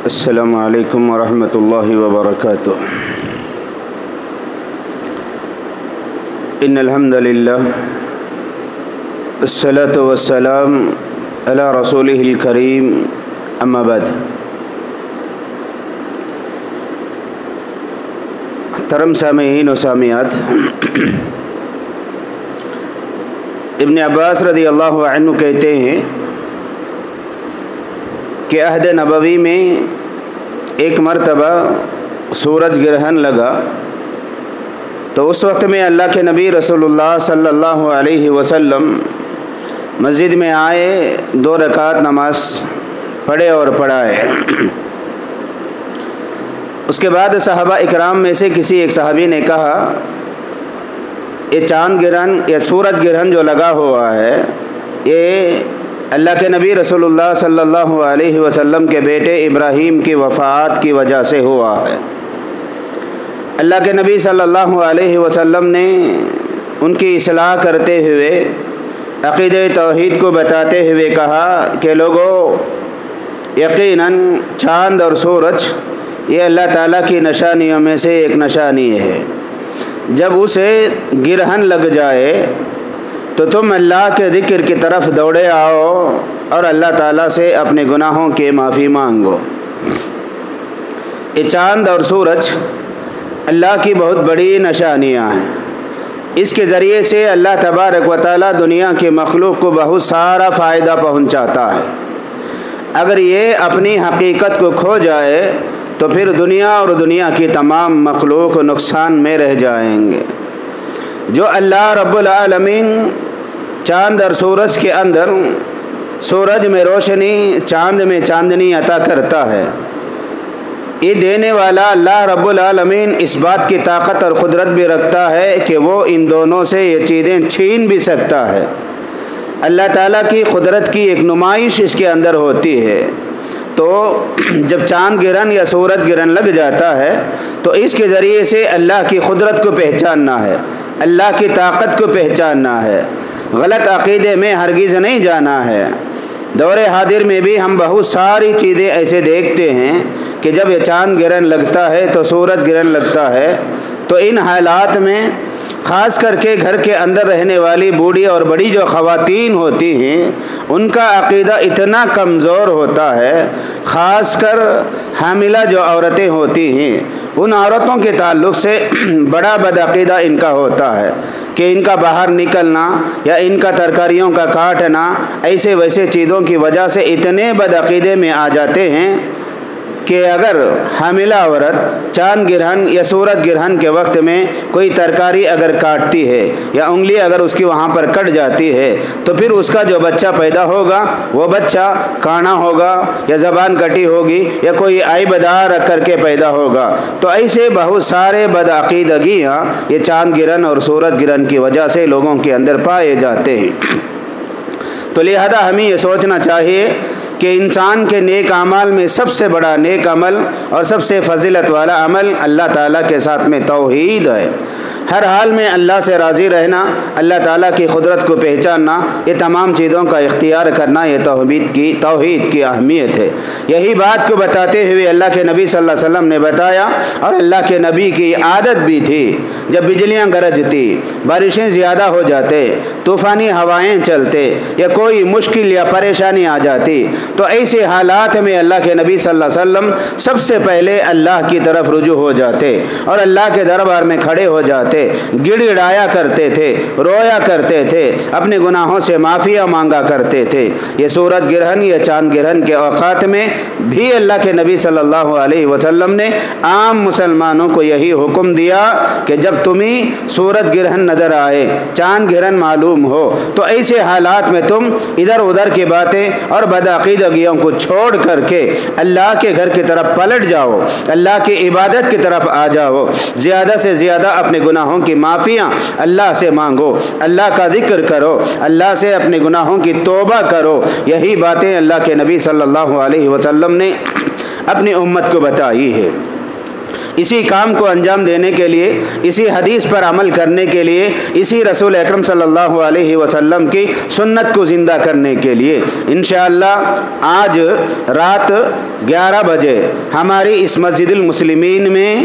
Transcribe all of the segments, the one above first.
السلام علیکم ورحمۃ اللہ وبرکاتہ۔ ان الحمد للہ الصلاۃ والسلام علی رسولہ الکریم، اما بعد۔ محترم سامعین و سامعات، ابن عباس رضی اللہ عنہ کہتے ہیں کہ عہد نبوی میں ایک مرتبہ سورج گرہن لگا، تو اس وقت میں اللہ کے نبی رسول اللہ صلی اللہ علیہ وسلم مسجد میں آئے، 2 رکعت نماز پڑھے اور پڑھائے۔ اس کے بعد صحابہ اکرام میں سے کسی ایک صحابی نے کہا، یہ چاند گرہن یا سورج گرہن جو لگا ہوا ہے، یہ اللہ کے نبی رسول اللہ صلی اللہ علیہ وسلم کے بیٹے ابراہیم کی وفات کی وجہ سے ہوا ہے۔ اللہ کے نبی صلی اللہ علیہ وسلم نے ان کی اصلاح کرتے ہوئے، عقیدہ توحید کو بتاتے ہوئے کہا کہ لوگوں، یقیناً چاند اور سورج یہ اللہ تعالیٰ کی نشانیوں میں سے ایک نشانی ہے۔ جب اسے گرہن لگ جائے تو تم اللہ کے ذکر کی طرف دوڑے آؤ اور اللہ تعالیٰ سے اپنے گناہوں کی معافی مانگو۔ یہ چاند اور سورج اللہ کی بہت بڑی نشانیاں ہیں۔ اس کے ذریعے سے اللہ تبارک و تعالیٰ دنیا کی مخلوق کو بہت سارا فائدہ پہنچاتا ہے۔ اگر یہ اپنی حقیقت کو کھو جائے تو پھر دنیا اور دنیا کی تمام مخلوق نقصان میں رہ جائیں گے۔ جو اللہ رب العالمین چاند اور سورج کے اندر، سورج میں روشنی، چاند میں چاندنی عطا کرتا ہے، یہ دینے والا اللہ رب العالمین اس بات کی طاقت اور قدرت بھی رکھتا ہے کہ وہ ان دونوں سے یہ چیزیں چھین بھی سکتا ہے۔ اللہ تعالیٰ کی قدرت کی ایک نمائش اس کے اندر ہوتی ہے۔ تو جب چاند گرہن یا سورج گرہن لگ جاتا ہے تو اس کے ذریعے سے اللہ کی قدرت کو پہچاننا ہے، اللہ کی طاقت کو پہچاننا ہے، غلط عقیدے میں ہرگز نہیں جانا ہے۔ دور حاضر میں بھی ہم بہت ساری چیزیں ایسے دیکھتے ہیں کہ جب یہ چاند گرہن لگتا ہے تو سورج گرہن لگتا ہے، تو ان حالات میں خاص کر کے گھر کے اندر رہنے والی بوڑھی اور بڑی جو خواتین ہوتی ہیں، ان کا عقیدہ اتنا کمزور ہوتا ہے۔ خاص کر حاملہ جو عورتیں ہوتی ہیں، ان عورتوں کے تعلق سے بڑا بدعقیدہ ان کا ہوتا ہے کہ ان کا باہر نکلنا یا ان کا ترکاریوں کا کاٹنا، ایسے ویسے چیزوں کی وجہ سے اتنے بدعقیدے میں آ جاتے ہیں کہ اگر حاملہ عورت چاند گرہن یا سورج گرہن کے وقت میں کوئی ترکاری اگر کاٹتی ہے یا انگلی اگر اس کی وہاں پر کٹ جاتی ہے تو پھر اس کا جو بچہ پیدا ہوگا وہ بچہ کانا ہوگا یا زبان کٹی ہوگی یا کوئی عیب دار رکھ کر کے پیدا ہوگا۔ تو ایسے بہت سارے بدعقیدگیاں یہ چاند گرہن اور سورج گرہن کی وجہ سے لوگوں کے اندر پائے جاتے ہیں۔ تو لہذا ہمیں یہ سوچنا چاہیے کہ انسان کے نیک اعمال میں سب سے بڑا نیک عمل اور سب سے فضیلت والا عمل اللہ تعالیٰ کے ساتھ میں توحید ہے۔ ہر حال میں اللہ سے راضی رہنا، اللہ تعالیٰ کی قدرت کو پہچاننا، یہ تمام چیزوں کا اختیار کرنا، یہ توحید کی اہمیت ہے۔ یہی بات کو بتاتے ہوئے اللہ کے نبی صلی اللہ علیہ وسلم نے بتایا، اور اللہ کے نبی کی عادت بھی تھی، جب بجلیاں گرجتی، بارشیں زیادہ ہو جاتے، طوفانی ہوائیں چلتے یا کوئی مشکل یا پریشانی آ جاتی، تو ایسے حالات میں اللہ کے نبی صلی اللہ علیہ وسلم سب سے پہلے اللہ کی طرف رجوع ہو جاتے اور اللہ کے دربار میں کھڑے ہو جاتے، گڑ گڑایا کرتے تھے، رویا کرتے تھے، اپنے گناہوں سے معافیاں مانگا کرتے تھے۔ یہ سورج گرہن یا چاند گرہن کے اوقات میں بھی اللہ کے نبی صلی اللہ علیہ وسلم نے عام مسلمانوں کو یہی حکم دیا کہ جب تمہیں سورج گرہن نظر آئے، چاند گرہن معلوم ہو، تو ایسے حالات میں تم ادھر ادھر کی باتیں اور بدعقیدگیوں کو چھوڑ کر کے اللہ کے گھر کی طرف پلٹ جاؤ، اللہ کی عبادت کی طرف آ جاؤ، زیادہ سے زیادہ اپنے گناہوں کی معافیاں اللہ سے مانگو، اللہ کا ذکر کرو، اللہ سے اپنے گناہوں کی توبہ کرو۔ یہی باتیں اللہ کے نبی صلی اللہ علیہ وسلم نے اپنی امت کو بتائی ہے۔ اسی کام کو انجام دینے کے لیے، اسی حدیث پر عمل کرنے کے لیے، اسی رسول اکرم صلی اللہ علیہ وسلم کی سنت کو زندہ کرنے کے لیے انشاءاللہ آج رات 11 بجے ہماری اس مسجد المسلمین میں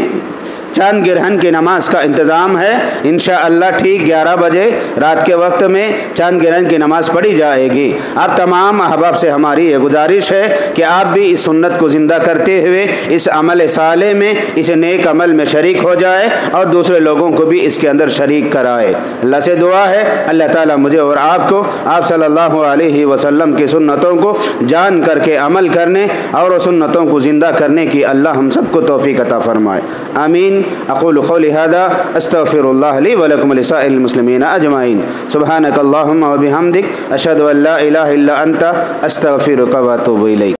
چاند گرہن کی نماز کا انتظام ہے۔ انشاءاللہ ٹھیک 11 بجے رات کے وقت میں چاند گرہن کی نماز پڑھی جائے گی۔ آپ تمام احباب سے ہماری یہ گزارش ہے کہ آپ بھی اس سنت کو زندہ کرتے ہوئے اس عمل صالح میں، اس نیک عمل میں شریک ہو جائے اور دوسرے لوگوں کو بھی اس کے اندر شریک کرائے۔ اللہ سے دعا ہے اللہ تعالیٰ مجھے اور آپ کو آپ صلی اللہ علیہ وسلم کی سنتوں کو جان کر کے عمل کرنے اور سنتوں کو زندہ کرنے کی اللہ ہم سب کو توفیق عطا فرمائے، آمین۔ اقول قولی هذا استغفر الله لي ولكم ولسائر المسلمين اجمعين سبحانك اللهم وبحمدك اشهد ان لا اله الا انت استغفرك واتوب اليك۔